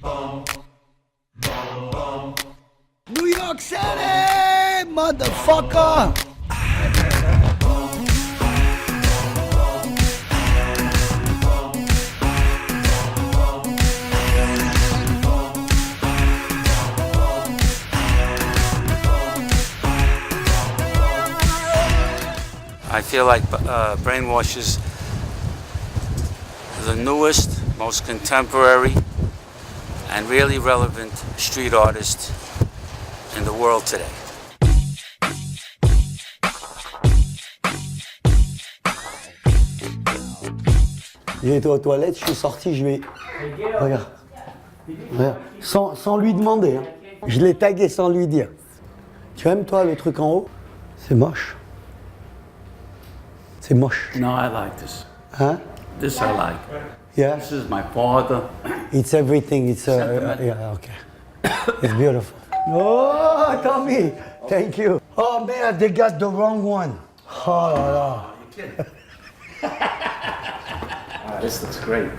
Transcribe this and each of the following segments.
New York City, motherfucker! I feel like Brainwash is the newest, most contemporary, and really relevant street artist in the world today. J'étais aux toilettes, je suis sorti, je vais... Regarde. Regarde. Sans lui demander. Hein. Je l'ai tagué sans lui dire. Tu aimes toi le truc en haut? C'est moche. C'est moche. No, I like this. Hein? This I like. Yeah? This is my father. It's everything. It's yeah, okay. It's beautiful. Oh, Tommy, thank you. Oh man, they got the wrong one. Oh là là. Wow, this looks great.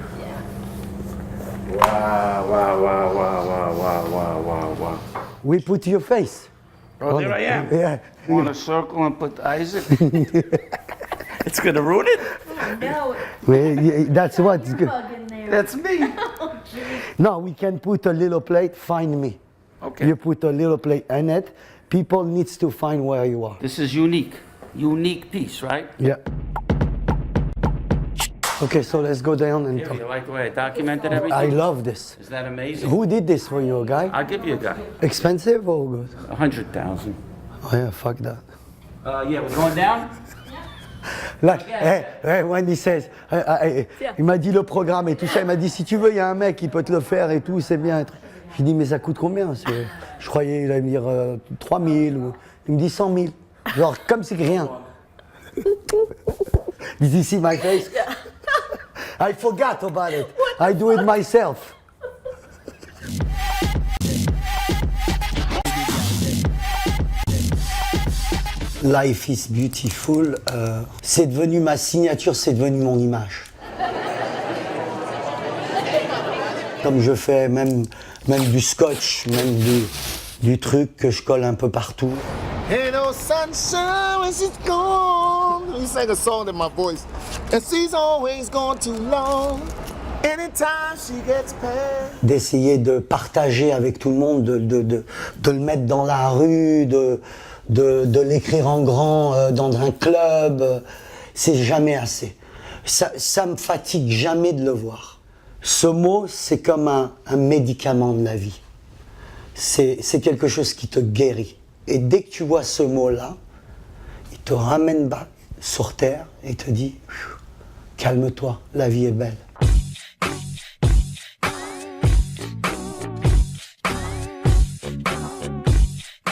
Wow, wow, wow, wow, wow, wow, wow, wow, wow. We put your face. Oh, there I am. Yeah. Want a circle and put Isaac? It's gonna ruin it? No, That's what. It's good. bug in there. That's me. No, we can put a little plate. Find me. Okay. You put a little plate in it. People needs to find where you are. This is unique. Unique piece, right? Yeah. Okay, so let's go down and Here, talk. you like the way I documented everything? I love this. Is that amazing? Who did this for you, a guy? I'll give you a guy. Expensive or good? 100,000. Oh yeah, fuck that. Yeah, we're going down? Là, when he says, il m'a dit le programme et tout ça, il m'a dit si tu veux, il y a un mec qui peut te le faire et tout, c'est bien. Je lui dis mais ça coûte combien? Je croyais il allait me dire 3 000 ou il me dit 100 000. Genre comme c'est rien. Did you see my face? I forgot about it. I do it myself. Life is beautiful. C'est devenu ma signature, c'est devenu mon image. Comme je fais même du scotch, même du truc que je colle un peu partout. Ain't no sunshine when she's gone. We sang a song in my voice. And she's always gone too long. Anytime she gets paid. D'essayer de partager avec tout le monde, de le mettre dans la rue, de l'écrire en grand dans un club, c'est jamais assez. Ça me fatigue jamais de le voir. Ce mot, c'est comme un médicament de la vie. C'est quelque chose qui te guérit. Et dès que tu vois ce mot-là, il te ramène bas sur terre et te dit « Calme-toi, la vie est belle ».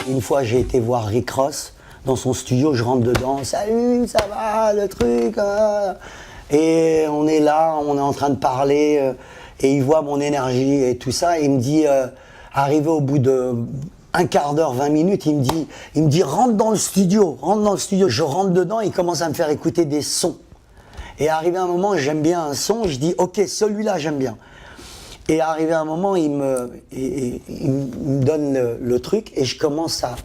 Une fois, j'ai été voir Rick Ross dans son studio, je rentre dedans, salut, ça va, le truc. Et on est là, on est en train de parler, et il voit mon énergie et tout ça, et il me dit, arrivé au bout de un quart d'heure, 20 minutes, il me dit, rentre dans le studio. Je rentre dedans, il commence à me faire écouter des sons. Et arrivé un moment, j'aime bien un son, je dis, ok, celui-là, j'aime bien. Et arrivé un moment, il me donne le truc et je commence à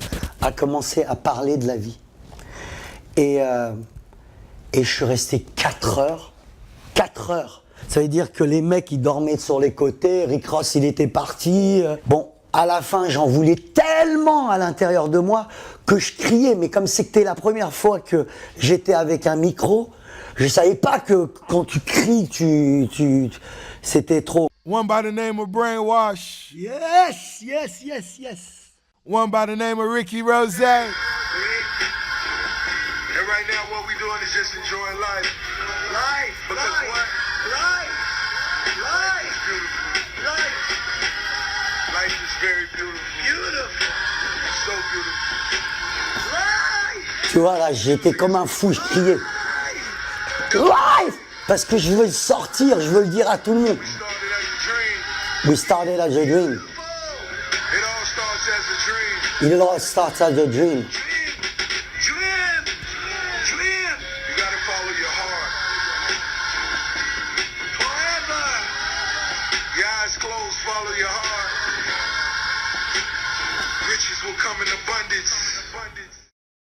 commencer à parler de la vie. Et je suis resté 4 heures. 4 heures. Ça veut dire que les mecs, ils dormaient sur les côtés. Rick Ross, il était parti. Bon, à la fin, j'en voulais tellement à l'intérieur de moi que je criais. Mais comme c'était la première fois que j'étais avec un micro, je savais pas que quand tu cries, c'était trop. One by the name of Brainwash. Yes, yes, yes, yes. One by the name of Ricky Rose. And right now, what we doing is just enjoying life. Life, because life, what? life, life, It's beautiful. life. Life is very beautiful. Beautiful. So beautiful. Life. Tu vois, là, j'étais comme un fou, je criais. Life! Parce que je veux le sortir, je veux le dire à tout le monde. We started as a dream. We started as a dream. It all starts as a dream. It all starts as a dream. Dream. Dream. You gotta follow your heart. Forever. Your eyes eyes closed, follow your heart. Riches will come in abundance.